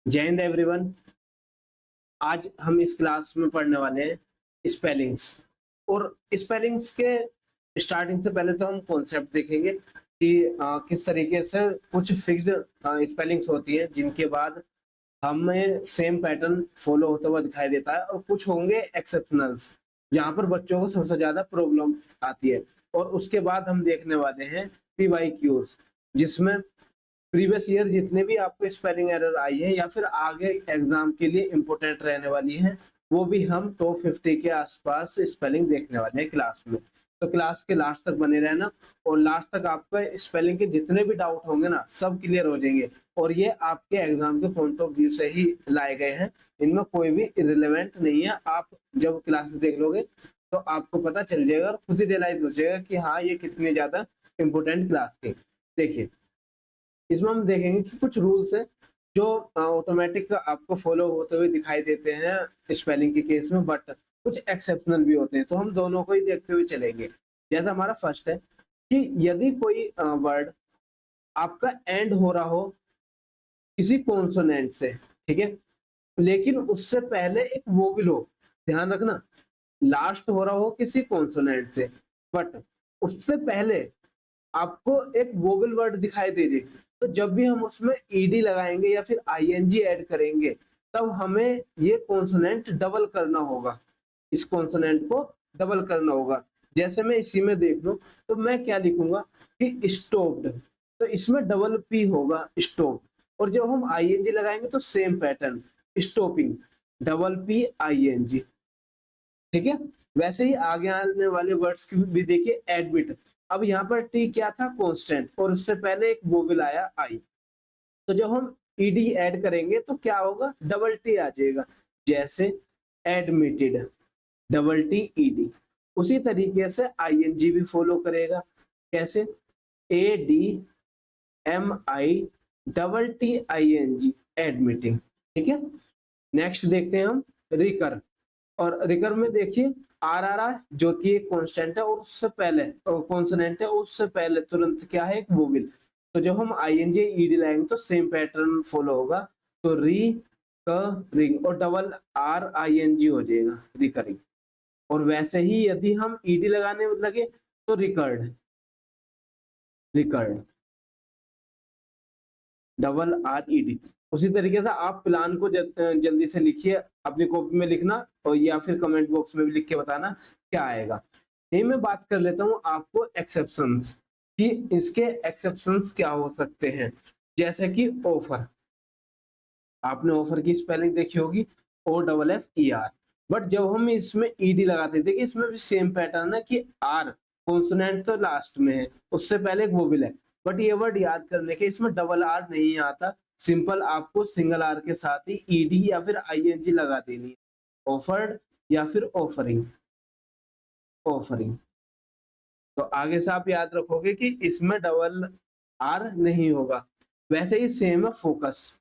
जय हिंद एवरीवन। आज हम इस क्लास में पढ़ने वाले हैं स्पेलिंग्स। और स्पेलिंग्स के स्टार्टिंग से पहले तो हम कॉन्सेप्ट देखेंगे कि किस तरीके से कुछ फिक्स्ड स्पेलिंग्स होती है जिनके बाद हमें सेम पैटर्न फॉलो होता हुआ दिखाई देता है, और कुछ होंगे एक्सेप्शनल्स जहां पर बच्चों को सबसे ज्यादा प्रॉब्लम आती है। और उसके बाद हम देखने वाले हैं PYQs, जिसमें प्रीवियस ईयर जितने भी आपको स्पेलिंग एरर आई है या फिर आगे एग्जाम के लिए इम्पोर्टेंट रहने वाली है, वो भी हम टॉप 50 के आसपास स्पेलिंग देखने वाले हैं क्लास में। तो क्लास के लास्ट तक बने रहना, और लास्ट तक आपका स्पेलिंग के जितने भी डाउट होंगे ना, सब क्लियर हो जाएंगे। और ये आपके एग्जाम के पॉइंट ऑफ व्यू से ही लाए गए हैं, इनमें कोई भी इरेलीवेंट नहीं है। आप जब क्लास देख लोगे तो आपको पता चल जाएगा और खुद ही रियलाइज हो जाएगा कि हाँ, ये कितनी ज्यादा इंपॉर्टेंट क्लास थी। देखिए, इसमें हम देखेंगे कि कुछ रूल्स हैं जो ऑटोमेटिक आपको फॉलो होते हुए दिखाई देते हैं स्पेलिंग के केस में, बट कुछ एक्सेप्शनल भी होते हैं, तो हम दोनों को ही देखते हुए चलेंगे। जैसा हमारा फर्स्ट है कि यदि कोई वर्ड आपका एंड हो रहा हो किसी कॉन्सोनेंट से, ठीक है, लेकिन उससे पहले एक वोवेल हो, ध्यान रखना, लास्ट हो रहा हो किसी कॉन्सोनेंट से, बट उससे पहले आपको एक वोवेल वर्ड दिखाई दे दे, तो जब भी हम उसमें ईडी लगाएंगे या फिर आईएनजी ऐड करेंगे, तब हमें ये कॉन्सोनेंट डबल करना होगा, इस कॉन्सोनेंट को डबल करना होगा। जैसे मैं इसी में देख लूं तो मैं क्या लिखूंगा कि स्टोप्ड, तो इसमें डबल पी होगा स्टोप। और जब हम आईएनजी लगाएंगे तो same pattern, stopping, double P ING, ठीक है। वैसे ही आगे आने वाले वर्ड्स की भी देखिए, एडमिट। अब यहाँ पर टी क्या था, कांस्टेंट, और उससे पहले एक वोवेल आया आई, तो जब हम ईडी ऐड करेंगे तो क्या होगा, डबल टी आ जाएगा, जैसे एडमिटेड, डबल टी ईडी। उसी तरीके से आईएनजी भी फॉलो करेगा, कैसे, ADMI एडमिटिंग, ठीक है। नेक्स्ट देखते हैं हम रिकर। और रिकर में देखिए आर आ रहा है जो कि एक कांस्टेंट है, और उससे पहले कॉन्सोनेंट है, उससे पहले तुरंत क्या है, एक वोवेल। तो जब हम आईएनजी ईडी लाएंगे तो सेम पैटर्न फॉलो होगा, तो री क रिंग, और डबल आर आईएनजी हो जाएगा, रिकरिंग। और वैसे ही यदि हम ईडी लगाने लगे तो record, record, double R ED. उसी तरीके से आप प्लान को जल्दी से लिखिए, अपनी कॉपी में लिखना, और या फिर कमेंट बॉक्स में भी लिख के बताना क्या आएगा। यही मैं बात कर लेता हूँ आपको एक्सेप्शंस कि इसके एक्सेप्शंस क्या हो सकते हैं। जैसे कि ऑफर, आपने ऑफर की स्पेलिंग देखी होगी, OFFER, बट जब हम इसमें ईडी लगाते थे कि इसमें भी सेम पैटर्न है कि आर कॉन्सोनेंट तो लास्ट में है, उससे पहले एक वोवेल है, बट ये वर्ड याद करने के इसमें डबल आर नहीं आता, सिंपल आपको सिंगल आर के साथ ही ईडी या फिर आईएनजी लगा देनी है, ऑफर्ड या फिर ऑफरिंग, ऑफरिंग। तो आगे से आप याद रखोगे कि इसमें डबल आर नहीं होगा। वैसे ही सेम है फोकस,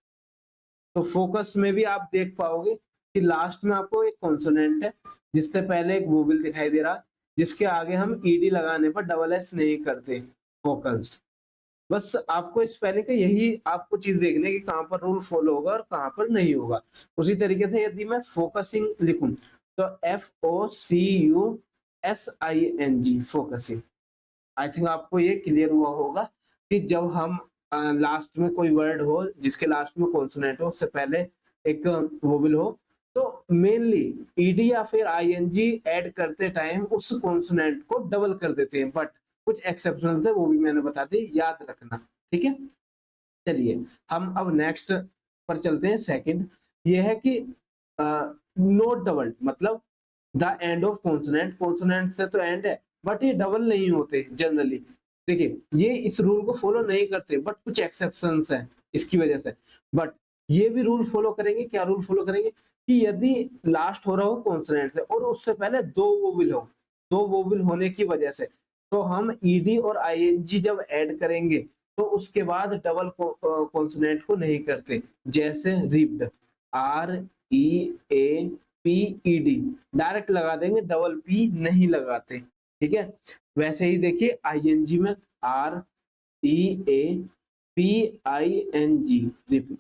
तो फोकस में भी आप देख पाओगे कि लास्ट में आपको एक कॉन्सोनेंट है जिससे पहले एक वोवेल दिखाई दे रहा, जिसके आगे हम ईडी लगाने पर डबल एस नहीं करते, फोकस्ड। बस आपको स्पेलिंग का यही आपको चीज देखने की कहां पर रूल फॉलो होगा और कहां पर नहीं होगा। उसी तरीके से यदि मैं फोकसिंग लिखूं तो FOCUSING, फोकसिंग। आई थिंक आपको ये क्लियर हुआ होगा कि जब हम लास्ट में कोई वर्ड हो जिसके लास्ट में कॉन्सोनेंट हो, उससे पहले एक वोवेल हो, तो मेनली ईडी या फिर आईएनजी ऐड करते टाइम उस कॉन्सोनेंट को डबल कर देते हैं, बट कुछ एक्सेप्शनल थे, वो भी मैंने बता दी, याद रखना, ठीक है। चलिए, हम अब नेक्स्ट पर चलते हैं। सेकंड ये है कि नोट डबल, मतलब the end of consonant, consonant से तो एंड है, बट ये डबल नहीं होते जनरली। देखिए, ये इस रूल को फॉलो नहीं करते, बट कुछ एक्सेप्शंस हैं इसकी वजह से। बट ये भी रूल फॉलो करेंगे, क्या रूल फॉलो करेंगे कि यदि लास्ट हो रहा हो कॉन्सोनेंट से और उससे पहले दो वोवेल हो, दो वोवेल होने की वजह से, तो हम ईडी और आईएनजी जब ऐड करेंगे तो उसके बाद डबल कॉन्सोनेंट को नहीं करते। जैसे रिप्ड, REAPED, डायरेक्ट लगा देंगे, डबल पी नहीं लगाते, ठीक है। वैसे ही देखिए आईएनजी में REAPING, रिपीट,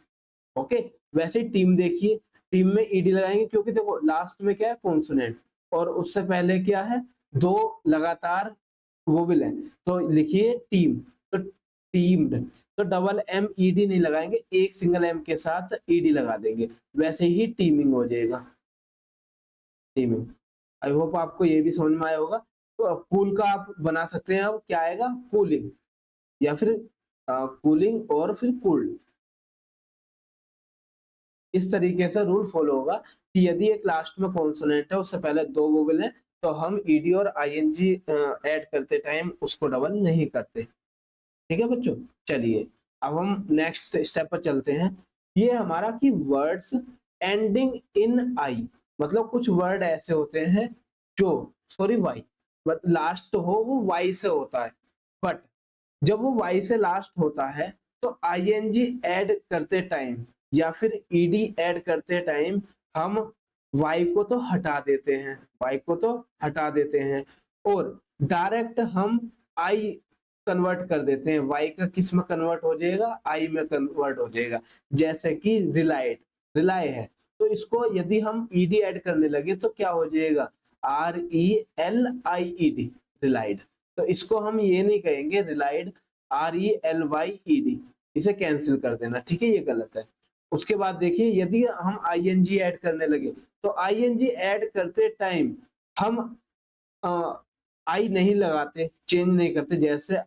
ओके। वैसे ही टीम देखिए, टीम में ईडी लगाएंगे क्योंकि देखो लास्ट में क्या है, कॉन्सोनेंट, और उससे पहले क्या है, दो लगातार वोवेल है, तो लिखिए टीम, तो टीम्ड, तो डबल एम ईडी नहीं लगाएंगे, एक सिंगल एम के साथ ईडी लगा देंगे, वैसे ही टीमिंग हो जाएगा, टीमिंग। आई होप आपको ये भी समझ में आया होगा। तो कूल का आप बना सकते हैं, अब क्या आएगा, कूलिंग, या फिर कूलिंग और फिर कूल्ड, इस तरीके से रूल फॉलो होगा कि यदि एक लास्ट में कॉन्सोनेंट है, उससे पहले दो वोवेल है, तो हम ईडी और आईएनजी ऐड करते टाइम उसको डबल नहीं करते। ठीक है बच्चों, चलिए अब हम नेक्स्ट स्टेप पर चलते हैं। ये हमारा कि वर्ड्स एंडिंग इन आई, मतलब कुछ वर्ड ऐसे होते हैं जो, सॉरी वाई, लास्ट हो वो वाई से होता है, बट जब वो वाई से लास्ट होता है तो आईएनजी ऐड करते टाइम या फिर ईडी ऐड करते टाइम हम वाई को तो हटा देते हैं, वाई को तो हटा देते हैं, और डायरेक्ट हम आई कन्वर्ट कर देते हैं, वाई का किस में कन्वर्ट हो जाएगा, आई में कन्वर्ट हो जाएगा। जैसे कि रिलाइड, रिलाय है, तो इसको यदि हम ईडी ऐड करने लगे तो क्या हो जाएगा, RELIED, रिलाइड। तो इसको हम ये नहीं कहेंगे रिलाइड, RELYED, इसे कैंसिल कर देना, ठीक है, ये गलत है। उसके बाद देखिए यदि हम आईएनजी ऐड करने लगे तो आईएनजी ऐड करते टाइम हम आई नहीं लगाते, चेंज नहीं करते, जैसे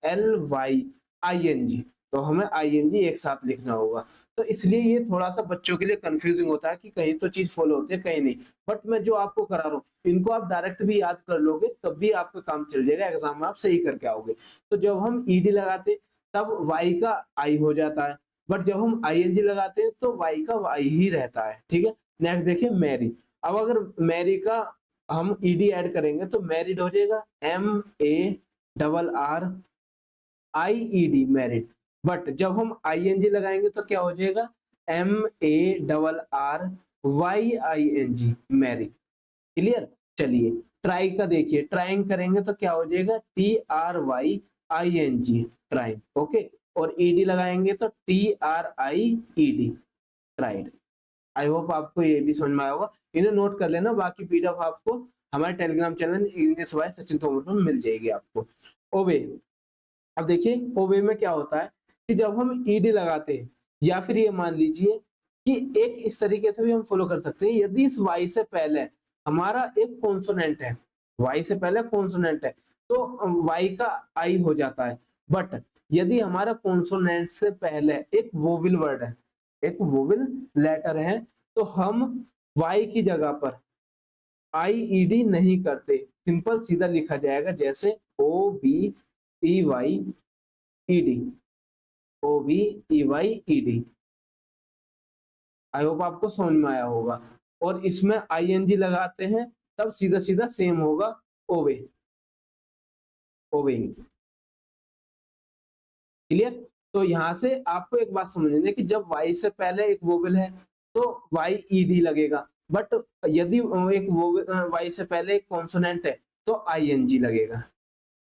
RELYING, तो हमें आईएनजी एक साथ लिखना होगा। तो इसलिए ये थोड़ा सा बच्चों के लिए कंफ्यूजिंग होता है कि कहीं तो चीज फॉलो होती है कहीं नहीं, बट मैं जो आपको करा रहा हूँ इनको आप डायरेक्ट भी याद कर लोगे तब भी आपका काम चल जाएगा, एग्जाम में आप सही करके आओगे। तो जब हम ईडी लगाते तब वाई का आई हो जाता है, बट जब हम आईएनजी लगाते हैं तो वाई का वाई ही रहता है, ठीक है। नेक्स्ट देखिए मैरी, अब अगर मैरी का हम ईडी ऐड करेंगे तो मैरिड हो जाएगा, MARRIED, मैरिड, बट जब हम आईएनजी लगाएंगे तो क्या हो जाएगा, MARRYING, मैरी। क्लियर, चलिए ट्राई का देखिए, ट्राइंग करेंगे तो क्या हो जाएगा, TRYING, ट्राइंग, ओके, और ईडी लगाएंगे तो TRIED, ट्राइड। आई होप आपको ये भी समझ में आया होगा, इन्हें नोट कर लेना, बाकी पीडीएफ आपको हमारे Telegram channel English by Sachin Tomar पर मिल जाएगी आपको। ओबे, अब देखिए ओबे में क्या होता है कि जब हम ईडी लगाते हैं, या फिर ये मान लीजिए कि एक इस तरीके से भी हम फॉलो कर सकते हैं, यदि इस वाई से पहले हमारा एक कॉन्सोनेंट है, वाई से पहले कॉन्सोनेंट है तो वाई का आई हो जाता है, बट यदि हमारा कॉन्सोनेंट से पहले एक वोविल वर्ड है, एक वोविल लेटर है, तो हम वाई की जगह पर आईईडी नहीं करते, सिंपल सीधा लिखा जाएगा, जैसे OBEYED, OBEYED। आई होप आपको समझ में आया होगा, और इसमें आईएनजी लगाते हैं तब सीधा सीधा सेम होगा, ओवे, ओवेइंग। क्लियर, तो यहाँ से आपको एक बात समझनी है कि जब वाई से पहले एक वोवेल है तो वाई ईडी लगेगा, बट यदि एक वाई से पहले एक कॉन्सोनेंट है तो आईएनजी लगेगा,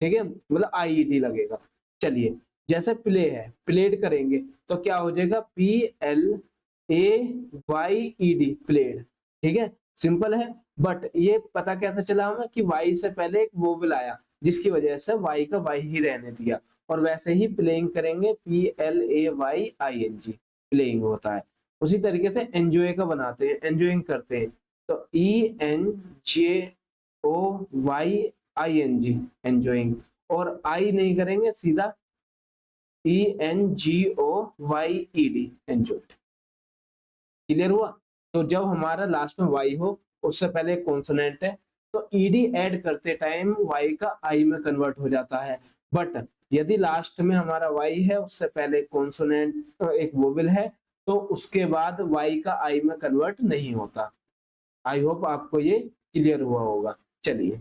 ठीक है, मतलब आईईडी लगेगा। चलिए जैसे प्ले है, प्लेड करेंगे तो क्या हो जाएगा, PLAYED, प्लेड, ठीक है, सिंपल है। बट ये पता कैसे चला हमें कि वाई से पहले एक वोवेल आया जिसकी वजह से वाई का वाई ही रहने दिया, और वैसे ही प्लेइंग करेंगे, PLAYING, प्लेइंग होता है। उसी तरीके से एंजॉय का बनाते हैं, एंजॉइंग करते हैं, तो ENJOYING, एंजॉइंग, और आई नहीं करेंगे, सीधा ENGOYED, एंजॉयड। क्लियर हुआ, तो जब हमारा लास्ट में वाई हो, उससे पहले एक कॉन्सोनेंट है, तो ईडी ऐड करते टाइम वाई का आई में कन्वर्ट हो जाता है, बट यदि लास्ट में हमारा वाई है, उससे पहले कॉन्सोनेंट एक वोवेल है, तो उसके बाद वाई का आई में कन्वर्ट नहीं होता। आई होप आपको ये क्लियर हुआ होगा। चलिए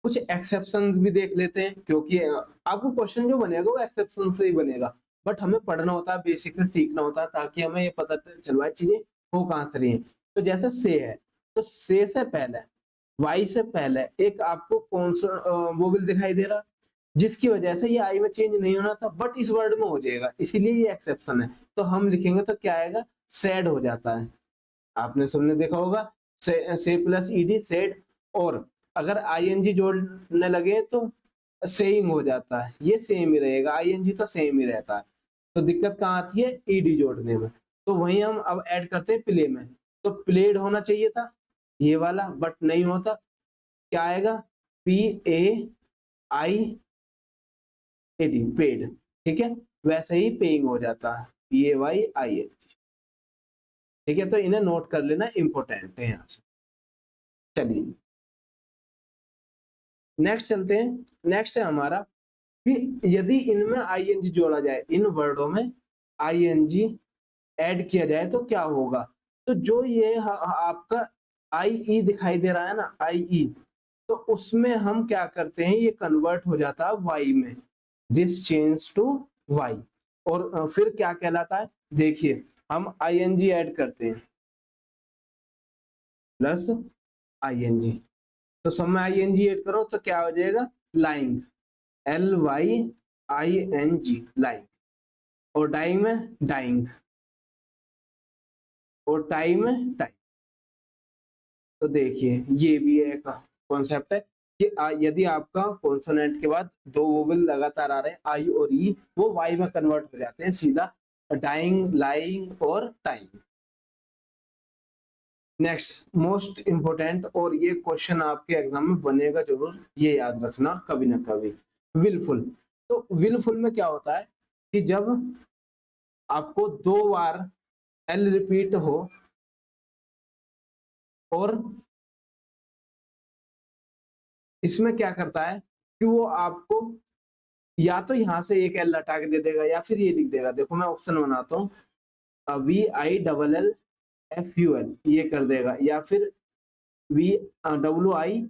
कुछ एक्सेप्शन भी देख लेते हैं, क्योंकि आपको क्वेश्चन जो बनेगा वो एक्सेप्शन से ही बनेगा, बट हमें पढ़ना होता है, बेसिक से सीखना होता है, ताकि हमें ये पता चलवाए चीजें हो कहाँ से रही हैं। तो जैसे से है, तो से पहले, वाई से पहले एक आपको कौन सा वोवेल दिखाई दे रहा, जिसकी वजह से ये आई में चेंज नहीं होना था, बट इस वर्ड में हो जाएगा, इसीलिए ये एक्सेप्शन है। तो हम लिखेंगे तो क्या आएगा, सैड हो जाता है। आपने सबने देखा होगा से प्लस ईडी सेड, और अगर आईएनजी जोड़ने लगे तो सेइंग हो जाता है, ये सेम ही रहेगा, आईएनजी तो सेम ही रहता है। तो दिक्कत कहाँ आती है, ईडी जोड़ने में। तो वही हम अब ऐड करते हैं प्ले में, तो प्लेड होना चाहिए था ये वाला, बट नहीं होता, क्या आएगा, P A I A D, paid. ठीक है, वैसे ही पेइंग हो जाता है, P A Y I N G. ठीक है, तो इन्हें नोट कर लेना, इंपॉर्टेंट है यहाँ से। चलिए नेक्स्ट चलते हैं। नेक्स्ट है हमारा कि यदि इनमें आईएनजी जोड़ा जाए, इन वर्डों में आईएनजी ऐड किया जाए तो क्या होगा। तो जो ये आपका आई दिखाई दे रहा है ना, आई, तो उसमें हम क्या करते हैं, ये कन्वर्ट हो जाता है वाई में, दिस चेंज टू वाई। और फिर क्या कहलाता है, देखिए हम आईएनजी ऐड करते हैं प्लस आईएनजी, तो सब में आईएनजी ऐड करो तो क्या हो जाएगा, lying, L Y I N G, lying. और डाइंग में डाइंग, और टाइम में टाइम। तो देखिए ये भी एक कॉन्सेप्ट है कि यदि आपका कॉन्सोनेंट के बाद दो वोवेल लगातार आ रहे हैं, आई और ई, वो वाई में कन्वर्ट हो जाते हैं सीधा, डाइंग, लाइंग और टाइम। नेक्स्ट मोस्ट इंपोर्टेंट, और ये क्वेश्चन आपके एग्जाम में बनेगा जरूर, ये याद रखना कभी ना कभी, विलफुल। तो विलफुल में क्या होता है कि जब आपको दो बार एल रिपीट हो और इसमें क्या करता है कि वो आपको या तो यहां से एक एल हटा के दे देगा या फिर ये लिख देगा, देखो मैं ऑप्शन बनाता हूँ, V I double L F U L, ये कर देगा, या फिर V W I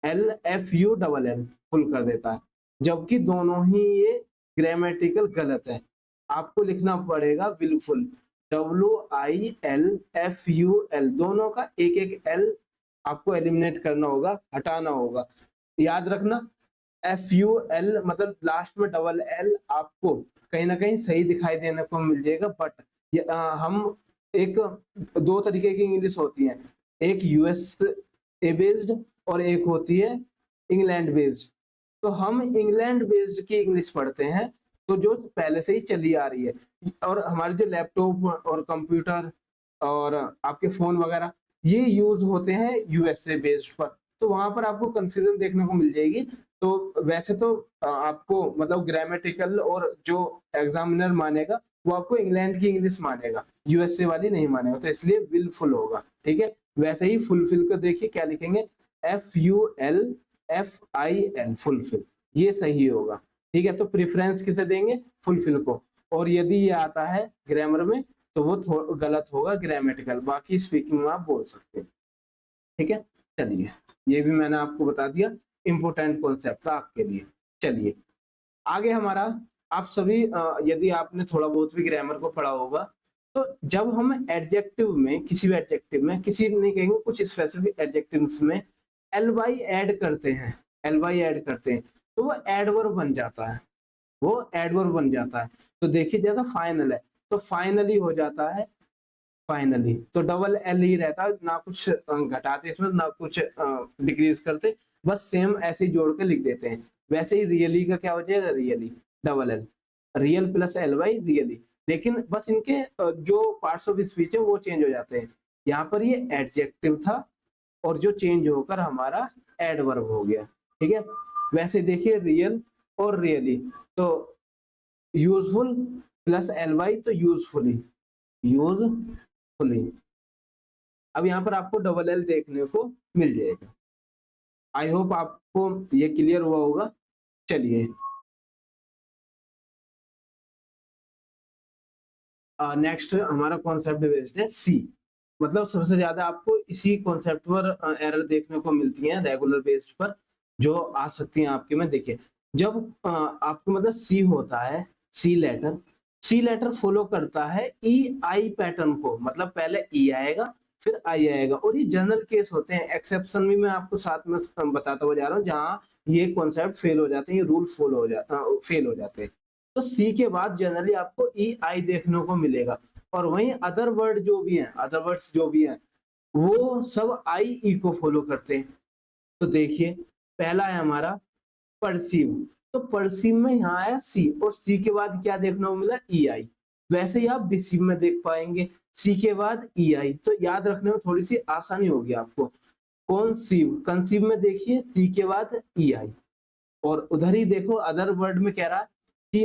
L F U double L full कर देता है, जबकि दोनों ही ये ग्रामेटिकल गलत है। आपको लिखना पड़ेगा wilful, W I L F U L, दोनों का एक एक एल आपको एलिमिनेट करना होगा, हटाना होगा। याद रखना एफ यू एल मतलब लास्ट में डबल एल आपको कहीं ना कहीं सही दिखाई देने को मिल जाएगा, बट हम एक दो तरीके की इंग्लिश होती है, एक यूएस ए बेस्ड और एक होती है इंग्लैंड बेस्ड। तो हम इंग्लैंड बेस्ड की इंग्लिश पढ़ते हैं, तो जो पहले से ही चली आ रही है, और हमारे जो लैपटॉप और कंप्यूटर और आपके फोन वगैरह ये यूज होते हैं यूएसए बेस्ड पर, तो वहां पर आपको कंफ्यूजन देखने को मिल जाएगी। तो वैसे तो आपको मतलब ग्रामेटिकल और जो एग्जामिनर मानेगा वो आपको इंग्लैंड की इंग्लिश मानेगा, यूएसए वाली नहीं मानेगा, तो इसलिए विलफुल होगा। ठीक है, वैसे ही फुलफिल को देखिए क्या लिखेंगे, F U L F I L, fulfil, ये सही होगा। ठीक है, तो प्रेफरेंस किसे देंगे, फुलफिल को। और यदि ये आता है ग्रामर में तो वो गलत होगा ग्रामेटिकल, बाकी स्पीकिंग में आप बोल सकते हैं। ठीक है, चलिए ये भी मैंने आपको बता दिया, इंपोर्टेंट कॉन्सेप्ट था आपके लिए। चलिए आगे हमारा, आप सभी यदि आपने थोड़ा बहुत भी ग्रामर को पढ़ा होगा, तो जब हम एडजेक्टिव में, किसी भी एडजेक्टिव में, किसी नहीं कहेंगे, कुछ स्पेसिफिक एडजेक्टिव्स में एल वाई ऐड करते हैं, एल वाई ऐड करते हैं, तो वो एडवर्ब बन जाता है, वो एडवर्ब बन जाता है। तो देखिए जैसा फाइनल है तो फाइनली हो जाता है, फाइनली, तो डबल एल ही रहता है, ना कुछ घटाते इसमें ना कुछ डिक्रीज करते, बस सेम ऐसे ही जोड़ के लिख देते हैं। वैसे ही रियली का क्या हो जाएगा, really double L, real plus L Y really, लेकिन बस इनके जो पार्ट्स ऑफ स्पीच है वो चेंज हो जाते हैं। यहाँ पर ये एडजेक्टिव था और जो चेंज होकर हमारा एडवर्ब हो गया। ठीक है, वैसे देखिए रियल और रियली, तो यूजफुल प्लस एल वाई, तो यूजफुली, यूजफुली। अब यहाँ पर आपको डबल एल देखने को मिल जाएगा। आई होप आपको ये क्लियर हुआ होगा। चलिए नेक्स्ट हमारा कॉन्सेप्ट बेस्ड है सी, मतलब सबसे ज्यादा आपको इसी कॉन्सेप्ट पर एरर देखने को मिलती है रेगुलर बेस्ड पर, जो आ सकती हैं आपके में। देखिए जब आपको मतलब सी होता है, सी लेटर फॉलो करता है ई आई पैटर्न को, मतलब पहले ई आएगा फिर आई आएगा। और ये जनरल केस होते हैं, एक्सेप्शन भी मैं आपको साथ में बताता हुआ जा रहा हूँ जहाँ ये कॉन्सेप्ट फेल हो जाते हैं, ये रूल फेल हो जाते हैं। तो सी के बाद जनरली आपको ई आई देखने को मिलेगा। और वहीं अदर वर्ड जो भी हैं, अदर वर्ड्स जो भी हैं वो सब आई ई को फॉलो करते हैं। तो देखिए पहला है हमारा परसीव। तो परसीव में यहाँ आया सी और सी के बाद क्या देखने को मिला, ई आई। वैसे ही आप रिसीव में देख पाएंगे सी के बाद ई आई। तो याद रखने में थोड़ी सी आसानी होगी आपको। कॉन्सीव, कंसीव में देखिए सी के बाद ई आई। और उधर ही देखो अदर वर्ड में कह रहा है कि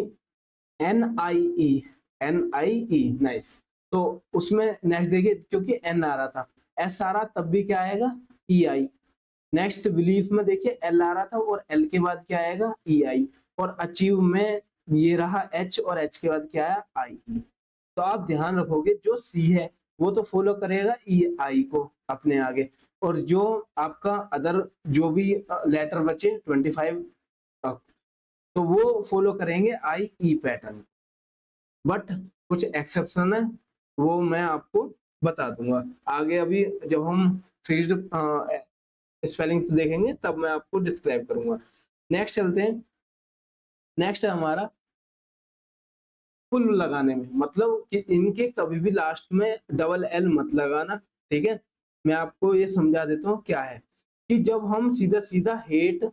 एन आई ई, एन आई ई, नाइस। तो उसमें नेक्स्ट देखिए क्योंकि एन आ रहा था, एस आ रहा तब भी क्या आएगा, ई आई। नेक्स्ट बिलीफ में देखिए एल आ रहा था और एल के बाद क्या आएगा, ई आई। और अचीव में ये रहा एच और एच के बाद क्या आया, आई ई। तो आप ध्यान रखोगे जो सी है वो तो फॉलो करेगा ई आई को अपने आगे, और जो आपका अदर जो भी लेटर बचे 25 तो वो फॉलो करेंगे आई ई पैटर्न। बट कुछ एक्सेप्शन है वो मैं आपको बता दूंगा आगे। अभी जब हम फिक्स्ड स्पेलिंग देखेंगे तब मैं आपको डिस्क्राइब करूंगा। नेक्स्ट चलते हैं। नेक्स्ट है हमारा फुल लगाने में, मतलब कि इनके कभी भी लास्ट में डबल एल मत लगाना। ठीक है, मैं आपको ये समझा देता हूँ क्या है कि जब हम सीधा सीधा हेट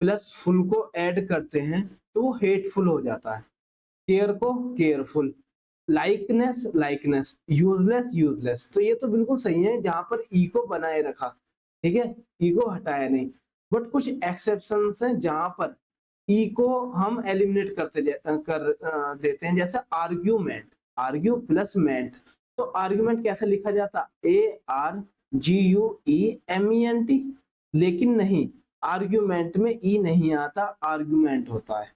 प्लस फुल को ऐड करते हैं तो वो हेटफुल हो जाता है, केयर को careful, likeness likeness, useless useless. तो ये तो बिल्कुल सही है जहां पर ई को बनाए रखा, ठीक है, ई को हटाया नहीं। बट कुछ एक्सेप्शंस हैं जहां पर ई को हम एलिमिनेट देते हैं, जैसे आर्ग्यूमेंट, आर्ग्यू प्लस मेंट। तो आर्ग्यूमेंट कैसे लिखा जाता, A R G U E M E N T, लेकिन नहीं, आर्ग्यूमेंट में ई नहीं आता, आर्ग्यूमेंट होता है।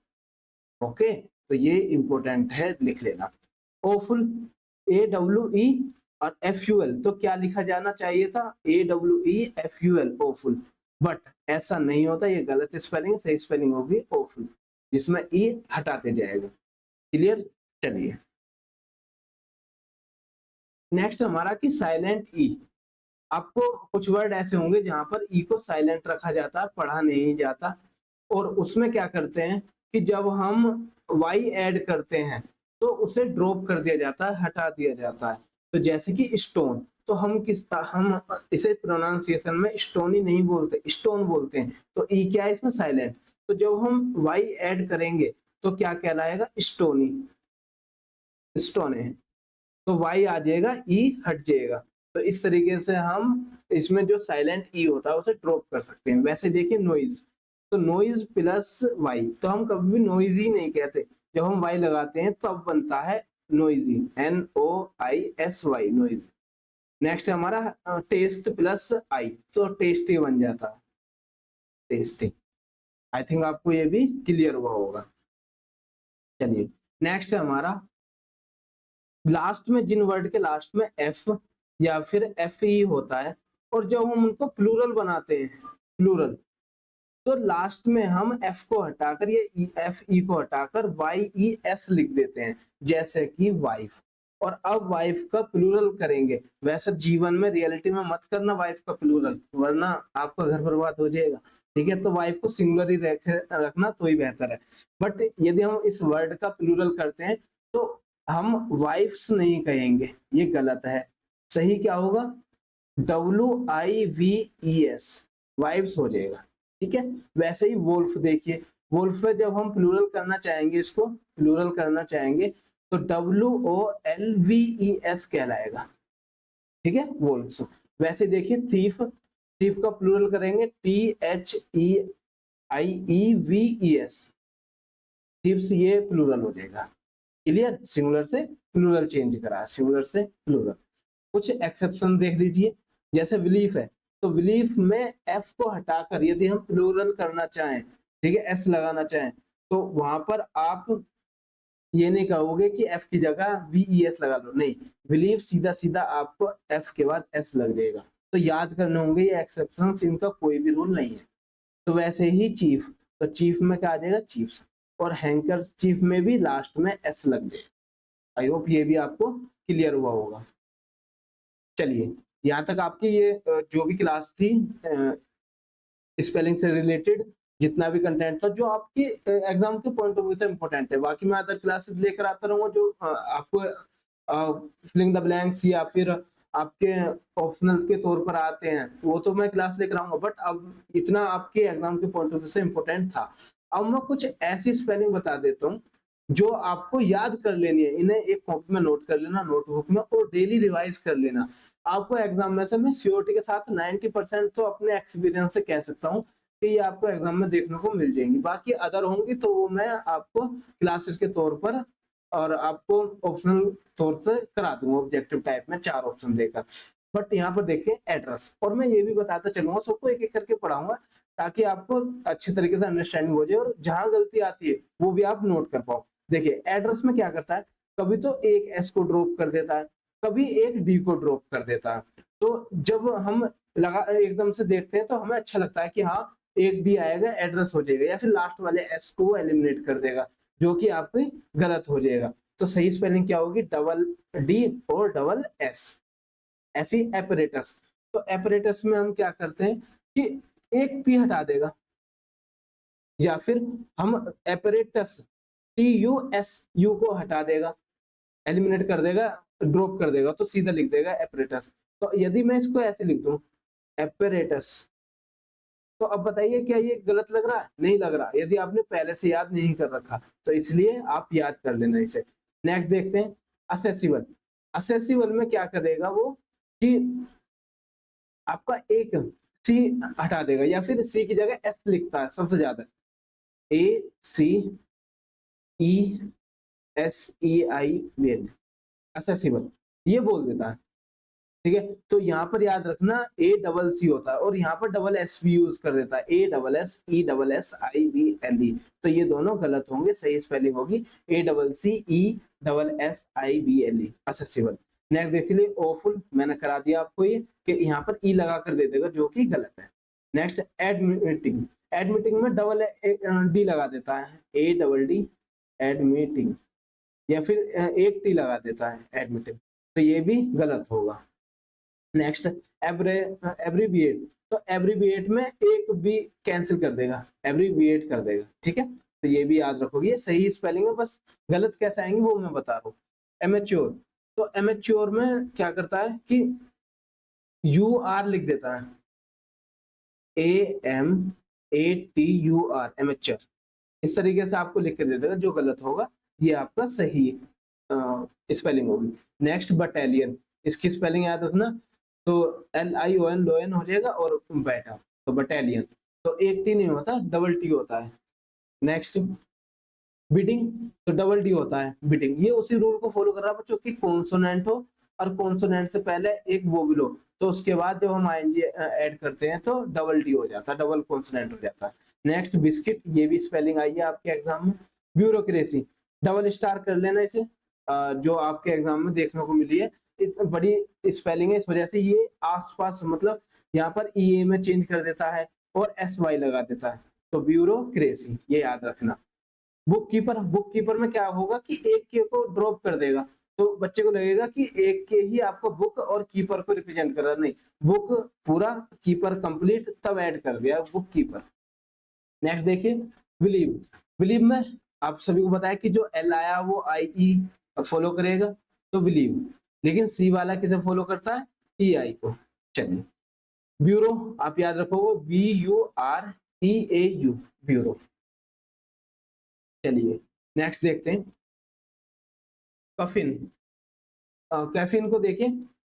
ओके, तो ये इंपॉर्टेंट है, लिख लेना। ओफुल, ए डब्ल्यू ई और एफ यू एल, तो क्या लिखा जाना चाहिए था, A W E F U L, awful. But ऐसा नहीं होता, ये गलत स्पेलिंग, सही स्पेलिंग होगी ओफुल, जिसमें ई हटाते जाएगा। क्लियर, चलिए नेक्स्ट हमारा कि साइलेंट ई। आपको कुछ वर्ड ऐसे होंगे जहां पर ई को साइलेंट रखा जाता है, पढ़ा नहीं जाता। और उसमें क्या करते हैं कि जब हम वाई ऐड करते हैं तो उसे ड्रॉप कर दिया जाता है, हटा दिया जाता है। तो जैसे कि स्टोन, तो हम इसे प्रोनाउंसिएशन में स्टोनी नहीं बोलते, स्टोन बोलते हैं। तो ई क्या है इसमें, साइलेंट। तो जब हम वाई ऐड करेंगे तो क्या कहलाएगा, स्टोनी, स्टोने। तो वाई आ जाएगा, ई हट जाएगा। तो इस तरीके से हम इसमें जो साइलेंट ई होता है उसे ड्रॉप कर सकते हैं। वैसे देखिए नॉइज, तो नॉइज प्लस वाई, तो हम कभी भी नॉइज ही नहीं कहते, जब हम वाई लगाते हैं तब बनता है noisy, N O I S Y, noise. Next हमारा टेस्ट प्लस आई, तो टेस्टी बन जाता है, टेस्टी। आई थिंक आपको ये भी क्लियर हुआ होगा। चलिए नेक्स्ट है हमारा, लास्ट में जिन वर्ड के लास्ट में एफ या फिर एफ ई होता है और जब हम उनको प्लूरल बनाते हैं, प्लूरल, तो लास्ट में हम एफ को हटाकर, ये एफ ई को हटाकर वाई ई एस लिख देते हैं, जैसे कि वाइफ। और अब वाइफ का प्लूरल करेंगे, वैसे जीवन में रियलिटी में मत करना वाइफ का प्लूरल, वरना आपका घर बर्बाद हो जाएगा। ठीक है, तो वाइफ को सिंगुलर ही रखना तो ही बेहतर है। बट यदि हम इस वर्ड का प्लूरल करते हैं तो हम वाइफ्स नहीं कहेंगे, ये गलत है। सही क्या होगा, WIVES, वाइफ्स हो जाएगा। ठीक है, वैसे ही वोल्फ देखिए, वोल्फ में जब हम प्लूरल करना चाहेंगे, इसको प्लूरल करना चाहेंगे तो WOLVES कहलाएगा। ठीक है, वोल्फ्स। वैसे देखिए थीफ, थीफ का प्लूरल करेंगे THEIEVES, थीफ्स, ये प्लूरल हो जाएगा। क्लियर, सिंगुलर से प्लूरल चेंज करा, सिंगुलर से प्लूरल। कुछ एक्सेप्शन देख लीजिए, जैसे बिलीफ है, तो बिलीफ में एफ को हटाकर यदि हम प्लूरल करना चाहें, ठीक है, एस लगाना चाहें, तो वहां पर आप ये नहीं कहोगे कि एफ की जगह VES लगा लो, नहीं, बिलीफ सीधा सीधा आपको एफ के बाद एस लग जाएगा। तो याद करने होंगे ये एक्सेप्शन, इनका कोई भी रूल नहीं है। तो वैसे ही चीफ, तो चीफ में क्या आ जाएगा, चीफ्स। और हैंकर चीफ में भी लास्ट में एस लग जाएगा। आई होप ये भी आपको क्लियर हुआ होगा। चलिए, यहाँ तक आपकी ये जो भी क्लास थी स्पेलिंग से रिलेटेड जितना भी कंटेंट था जो आपके एग्जाम के पॉइंट ऑफ व्यू से इम्पोर्टेंट है। बाकी मैं अदर क्लासेस लेकर आता रहूंगा जो आपको फिलिंग द ब्लैंक्स या फिर आपके ऑप्शनल के तौर पर आते हैं, वो तो मैं क्लास लेकर आऊंगा, बट अब इतना आपके एग्जाम के पॉइंट ऑफ व्यू से इम्पोर्टेंट था। अब मैं कुछ ऐसी स्पेलिंग बता देता हूँ जो आपको याद कर लेनी है, इन्हें एक कॉपी में नोट कर लेना, नोटबुक में, और डेली रिवाइज कर लेना। आपको एग्जाम में से मैं श्योरिटी के साथ 90% तो अपने एक्सपीरियंस से कह सकता हूँ कि ये आपको एग्जाम में देखने को मिल जाएंगी। बाकी अदर होंगी तो वो मैं आपको क्लासेस के तौर पर और आपको ऑप्शनल तौर से करा दूंगा ऑब्जेक्टिव टाइप में 4 ऑप्शन देकर। बट यहाँ पर देखिए एड्रेस, और मैं ये भी बताता चलूंगा, सबको एक एक करके पढ़ाऊंगा ताकि आपको अच्छी तरीके से अंडरस्टैंडिंग हो जाए और जहां गलती आती है वो भी आप नोट कर पाओ। देखिए एड्रेस में क्या करता है, कभी तो एक एस को ड्रॉप कर देता है, कभी एक डी को ड्रॉप कर देता है। तो जब हम लगा एकदम से देखते हैं तो हमें अच्छा लगता है कि हाँ एक डी आएगा एड्रेस हो जाएगा, या फिर लास्ट वाले एस को एलिमिनेट कर देगा जो कि आपकी गलत हो जाएगा। तो सही स्पेलिंग क्या होगी, डबल डी और डबल एस। ऐसी एपरेटस, तो एपरेटस में हम क्या करते हैं कि एक पी हटा देगा, या फिर हम apparatus T U S U को हटा देगा, एलिमिनेट कर देगा, ड्रॉप कर देगा, तो सीधा लिख देगा एपरेटस। तो यदि मैं इसको ऐसे लिख दूं एपरेटस, तो अब बताइए क्या ये गलत लग रहा है, नहीं लग रहा, यदि आपने पहले से याद नहीं कर रखा तो इसलिए आप याद कर लेना इसे। नेक्स्ट देखते हैं असेसिबल। असेसिबल में क्या करेगा वो कि आपका एक सी हटा देगा, या फिर सी की जगह एस लिखता है सबसे ज्यादा, ए सी ई एस ई आई वी एल, असेसिबल ये बोल देता है। ठीक है, तो यहाँ पर याद रखना ए डबल सी होता है और यहाँ पर डबल एस भी यूज कर देता है, A double S I V L E. तो ये दोनों गलत होंगे, सही स्पेलिंग होगी A double C E double S I V L E, accessible. Next देख लीजिए ओफुल, मैंने करा दिया आपको ये कि यहाँ पर ई लगा कर दे देगा जो कि गलत है। नेक्स्ट एडमिटिंग, एडमिटिंग में डबल डी लगा देता है, ए डबल डी एडमिटिंग, या फिर एक टी लगा देता है एडमिटिंग, तो ये भी गलत होगा। नेक्स्ट एब्रीविएट, तो एब्रीविएट में एक भी कैंसिल कर देगा, एब्रीविएट कर देगा। ठीक है, तो ये भी याद रखोगे, ये सही स्पेलिंग है, बस गलत कैसे आएंगे वो मैं बता रहा हूँ। एमेच्योर, तो एमेच्योर में क्या करता है कि यू आर लिख देता है, A M A T U R, amateur, इस तरीके से आपको लिख के दे देगा, जो गलत होगा ये आपका सही स्पेलिंग होगी। नेक्स्ट बटालियन, इसकी स्पेलिंग याद रखना, तो एल आई ओ एन लोएन हो जाएगा और बेटा, तो बटालियन, तो एक टी नहीं होता डबल टी होता है। नेक्स्ट बिडिंग, तो डबल डी होता है बिडिंग, ये उसी रूल को फॉलो कर रहा है बच्चों की कॉन्सोनेंट हो और कॉन्सोनेंट से पहले एक वोवेल हो, तो उसके बाद जब हम आईएनजी ऐड करते हैं तो डबल डी हो जाता है, डबल कॉन्सोनेंट हो जाता है। नेक्स्ट बिस्किट, ये भी स्पेलिंग आई है आपके एग्जाम में। ब्यूरोक्रेसी, डबल स्टार कर लेना इसे, जो आपके एग्जाम में देखने को मिली है, बड़ी स्पेलिंग है, इस वजह से ये आसपास मतलब यहाँ पर ई में चेंज कर देता है और एस वाई लगा देता है, तो ब्यूरोक्रेसी ये याद रखना। बुक कीपर, बुक कीपर में क्या होगा कि एक के को ड्रॉप कर देगा, तो बच्चे को लगेगा कि एक के ही आपको बुक और कीपर को रिप्रेजेंट कर रहा, नहीं, बुक पूरा कीपर कंप्लीट तब ऐड कर दिया बुक कीपर। नेक्स्ट देखिए बिलीव, बिलीव में आप सभी को बताया कि जो एल आया वो आई ई फॉलो करेगा, तो बिलीव, लेकिन सी वाला किसे फॉलो करता है, ई आई को। चलिए ब्यूरो, आप याद रखोगे B U R E A U, bureau. चलिए नेक्स्ट देखते हैं कफिन, कैफीन को देखिए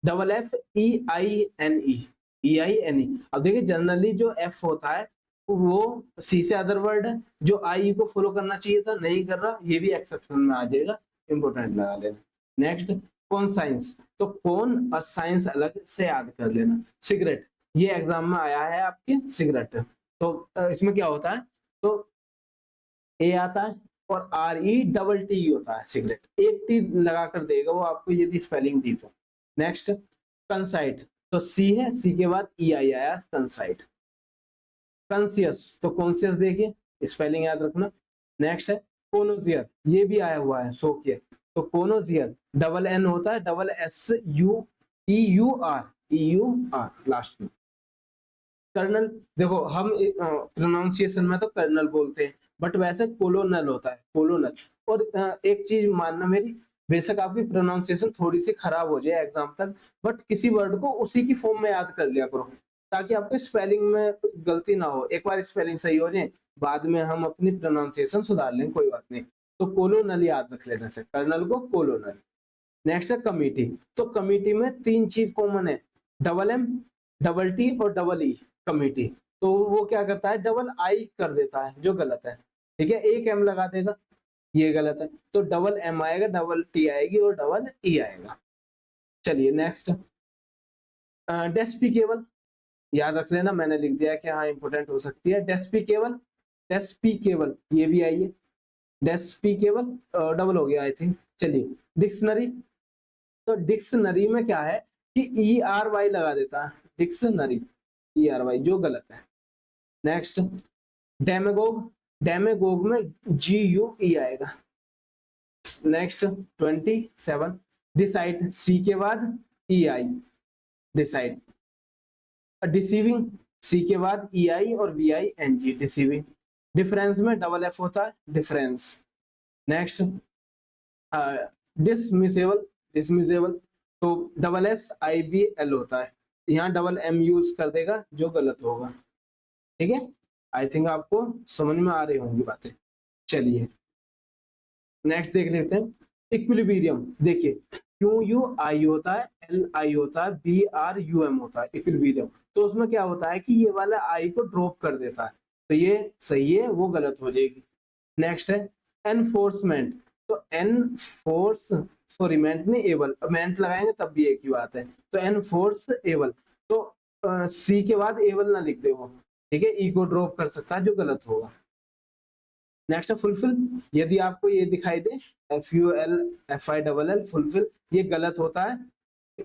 double F E I N E I N E. अब देखिए जनरली जो एफ होता है वो सी से अदर वर्ड है, जो आई को फॉलो करना चाहिए था नहीं कर रहा, ये भी एक्सेप्शन में आ जाएगा, इंपोर्टेंट लगा लेना। नेक्स्ट कौन साइंस, तो कौन और साइंस अलग से याद कर लेना। सिगरेट, ये एग्जाम में आया है आपके सिगरेट, तो इसमें क्या होता है, तो ए आता है और आर ई डबल टी होता है सिगरेट, एक टी लगा कर देगा वो आपको यदि स्पेलिंग दी तो। नेक्स्ट कंसाइट, तो सी है, सी के बाद ई आई आया कंसाइट। कॉन्सियस, तो कॉन्सियस देखिए स्पेलिंग याद रखना। नेक्स्ट है कोनोजियर, ये भी आया हुआ है शोकियर, तो कोनोजियर डबल एन होता है, double S U EUR last में। कर्नल, देखो हम प्रोनाउंसिएशन में तो कर्नल बोलते हैं, बट वैसे कोलोनल होता है, कोलोनल। और एक चीज मानना मेरी, बेशक आपकी प्रोनाउंसिएशन थोड़ी सी खराब हो जाए एग्जाम तक, बट किसी वर्ड को उसी की फॉर्म में याद कर लिया करो, ताकि आपके स्पेलिंग में गलती ना हो। एक बार स्पेलिंग सही हो जाए, बाद में हम अपनी प्रोनाउंसिएशन सुधार लें, कोई बात नहीं। तो कोलोनल याद रख लेने से, कर्नल को कोलोनल। नेक्स्ट है कमिटी। तो कमिटी में तीन चीज कॉमन है, डबल एम, डबल टी और डबल ई। कमिटी तो वो क्या करता है, डबल आई कर देता है, जो गलत है। ठीक है, एक एम लगा देगा, ये गलत है। तो डबल एम आएगा, डबल टी आएगी और डबल ई आएगा। चलिए नेक्स्ट, डेस्पिकेबल याद रख लेना, मैंने लिख दिया कि हाँ इंपोर्टेंट हो सकती है। डेस्पिकेबल, डेस्पिकेबल ये भी आई है, डेस्पिकेबल डबल हो गया आई थिंक। चलिए डिक्शनरी। तो डिक्शनरी में क्या है कि ई आर वाई लगा देता है, डिक्शनरी ई आर वाई, जो गलत है। नेक्स्ट डेमेगोग, डेमेगोग में जी यू ई आएगा। नेक्स्ट 27 डिसाइड, सी के बाद ई आई, डिसाइड। डिसीविंग, सी के बाद ई आई और V I N G, deceiving. Difference में डबल एफ होता है, डिफरेंस। नेक्स्ट डिसमिसेबल, डिसमिसेबल तो double S I B L होता है, यहाँ डबल एम यूज कर देगा, जो गलत होगा। ठीक है, आई थिंक आपको समझ में आ रही होंगी बातें। चलिए नेक्स्ट देख लेते हैं, इक्विलिब्रियम। देखिए क्यू यू आई होता है, एल आई होता है, बी आर यू एम होता है, इक्विलिब्रियम। तो उसमें क्या होता है कि ये वाला आई को ड्रॉप कर देता है, तो ये सही है, वो गलत हो जाएगी। नेक्स्ट है एनफोर्समेंट। तो एनफोर्स, सॉरी मेंट नहीं, एबल, मेंट लगाएंगे तब भी एक ही बात है। तो एनफोर्स एबल, तो सी के बाद एबल ना लिख दे वो, ठीक है, ई को ड्रॉप कर सकता है, जो गलत होगा। नेक्स्ट है फुलफिल। यदि आपको ये दिखाई दे F U L F I double L, fulfil, ये गलत होता है।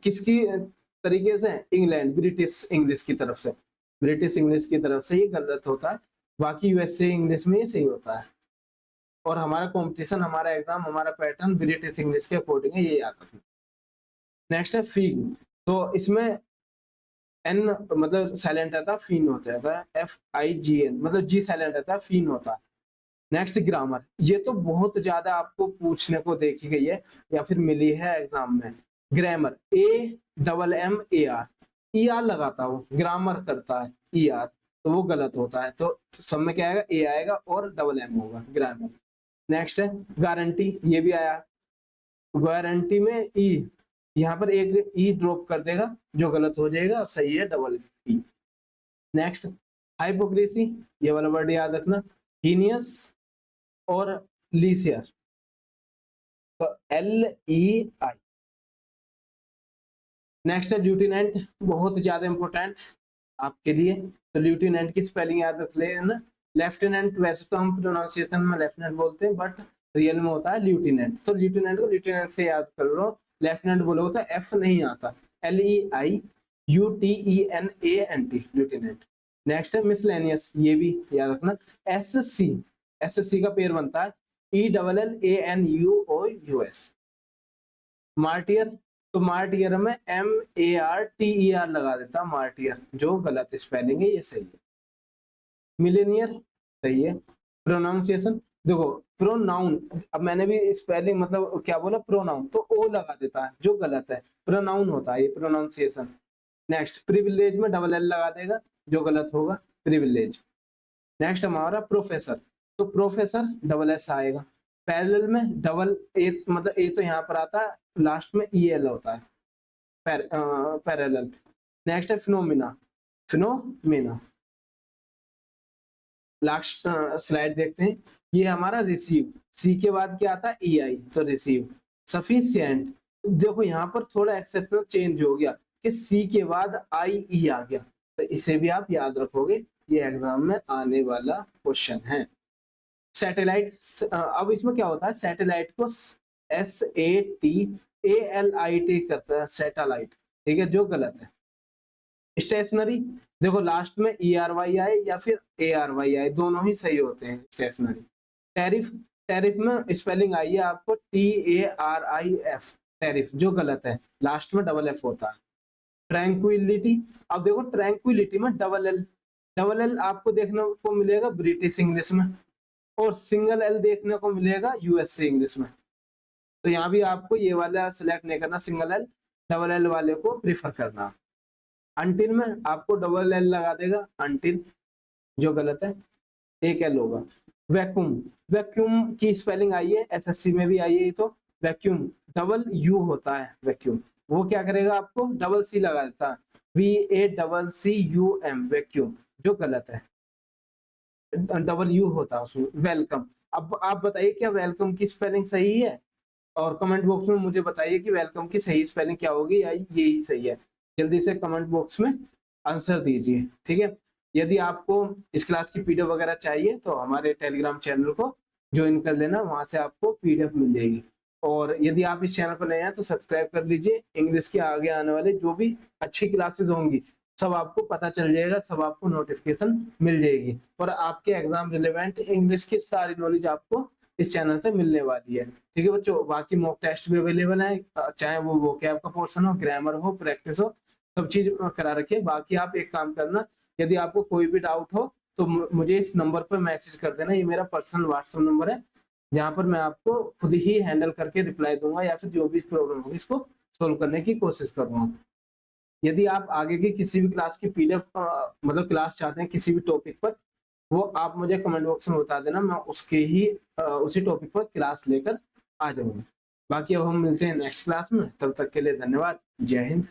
किसकी तरीके से, इंग्लैंड, ब्रिटिश इंग्लिश की तरफ से, ब्रिटिश इंग्लिश की तरफ से ये गलत होता है। बाकी यूएसए इंग्लिश में ये सही होता है। और हमारा कंपटीशन, हमारा एग्जाम, हमारा पैटर्न ब्रिटिश इंग्लिश के अकॉर्डिंग है, ये याद रखना। नेक्स्ट है फीग। तो इसमें एन मतलब साइलेंट रहता है, फीन हो जाता है, एफ आई जी एन मतलब जी साइलेंट रहता है, फीन होता है। नेक्स्ट ग्रामर, ये तो बहुत ज्यादा आपको पूछने को देखी गई है या फिर मिली है एग्जाम में। Grammar, A double M A R, E R लगाता है वो, ग्रामर करता है ई आर, तो वो गलत होता है। तो सब में क्या आएगा, ए आएगा और डबल एम होगा, ग्रामर। नेक्स्ट है गारंटी, ये भी आया, गारंटी में ई, यहाँ पर एक ई ड्रॉप कर देगा, जो गलत हो जाएगा, सही है डबल ई। नेक्स्ट हाइपोक्रेसी, ये वाला वर्ड याद रखना, हीनियस और लीसियर, तो एल ई आई। नेक्स्ट है ल्यूटिनेंट, बहुत ज्यादा इंपॉर्टेंट आपके लिए। तो ल्यूटिनेंट की स्पेलिंग याद रख लेना। लेफ्टिनेंट वैसे तो हम प्रोनाउंसिएशन में लेफ्टिनेंट बोलते हैं, बट रियल में होता है ल्यूटिनेंट। तो ल्यूटिनेंट को ल्यूटिनेंट से याद कर लो। लेफ्टिनेंट बोलोगे तो एफ नहीं आता, L E I U T E N A N T, lieutenant. Next है मिसलेनियस, ये भी याद रखना, एस सी, एस सी का पेयर बनता है E double L A N U O U S. Martyr, तो मार्टियर में M A R T E R लगा देता, मार्टियर, जो गलत स्पेलिंग है, ये सही है। मिलेनियर सही है। प्रोनाउंसिएशन, देखो प्रोनाउन, अब मैंने भी स्पेलिंग मतलब क्या बोला, प्रोनाउन, तो ओ लगा देता है, जो गलत है, प्रोनाउन होता है ये, प्रोनाउंसिएशन। नेक्स्ट प्रिविलेज में डबल एल लगा देगा, जो गलत होगा, प्रिविलेज। नेक्स्ट हमारा प्रोफेसर, तो प्रोफेसर डबल एस आएगा। पैरेलल में डबल ए, मतलब ए तो यहाँ पर आता है, लास्ट में ई एल होता है, पैरेलल। नेक्स्ट है फिनोमिना, फिनोमिना। लास्ट स्लाइड देखते हैं, ये हमारा रिसीव, सी के बाद क्या आता है, ई आई, तो रिसीव। सफिशिएंट, देखो यहाँ पर थोड़ा एक्सेप्शनल चेंज हो गया कि सी के बाद आई ई आ गया, तो इसे भी आप याद रखोगे, ये एग्जाम में आने वाला क्वेश्चन है। सैटेलाइट, अब इसमें क्या होता है, सैटेलाइट को S A T A L I T करता है, सैटेलाइट, ठीक है, जो गलत है। स्टेशनरी, देखो लास्ट में ई आर वाई आए या फिर ए आर वाई आए, दोनों ही सही होते हैं स्टेशनरी। टैरिफ, टैरिफ में स्पेलिंग आई है आपको T A R I F, tariff, जो गलत है, लास्ट में डबल एफ होता है। ट्रैंक्विलिटी, अब देखो ट्रैंक्विलिटी में डबल एल आपको देखने को मिलेगा ब्रिटिश इंग्लिश में, और सिंगल एल देखने को मिलेगा यूएसए इंग्लिश में। तो यहाँ भी आपको ये वाला सिलेक्ट नहीं करना, सिंगल एल, डबल एल वाले को प्रीफर करना। अनटिल में आपको डबल एल लगा देगा, अनटिल, जो गलत है, एक एल होगा। वैक्यूम, वैक्यूम की स्पेलिंग आई है, एसएससी में भी आई है, तो वैक्यूम डबल यू होता है वैक्यूम, वो क्या करेगा आपको डबल सी लगा देता है, VACCUM वैक्यूम, जो गलत है, डबल यू होता है उसमें। वेलकम, अब आप बताइए क्या वेलकम की स्पेलिंग सही है, और कमेंट बॉक्स में मुझे बताइए कि वेलकम की सही स्पेलिंग क्या होगी, या यही सही है। जल्दी से कमेंट बॉक्स में आंसर दीजिए, ठीक है। यदि आपको इस क्लास की पीडीएफ वगैरह चाहिए तो हमारे टेलीग्राम चैनल को ज्वाइन कर लेना, वहां से आपको पीडीएफ मिल जाएगी। और यदि आप इस चैनल पर नए हैं तो सब्सक्राइब कर लीजिए, इंग्लिश के आगे आने वाले जो भी अच्छी क्लासेस होंगी सब आपको पता चल जाएगा, सब आपको नोटिफिकेशन मिल जाएगी, और आपके एग्जाम रिलेवेंट इंग्लिश की सारी नॉलेज आपको इस चैनल से मिलने वाली है, ठीक है बच्चों। बाकी मॉक टेस्ट भी अवेलेबल है, चाहे वो वोकैब का पोर्शन हो, ग्रामर हो, प्रैक्टिस हो, सब चीज करा रखिए। बाकी आप एक काम करना, यदि आपको कोई भी डाउट हो तो मुझे इस नंबर पर मैसेज कर देना, ये मेरा पर्सनल व्हाट्सएप नंबर है, जहाँ पर मैं आपको खुद ही हैंडल करके रिप्लाई दूंगा, या फिर जो भी प्रॉब्लम होगी इसको सोल्व करने की कोशिश करूंगा। यदि आप आगे की किसी भी क्लास की पीडीएफ मतलब क्लास चाहते हैं किसी भी टॉपिक पर, वो आप मुझे कमेंट बॉक्स में बता देना, मैं उसके ही उसी टॉपिक पर क्लास लेकर आ जाऊंगा। बाकी अब हम मिलते हैं नेक्स्ट क्लास में, तब तक के लिए धन्यवाद, जय हिंद।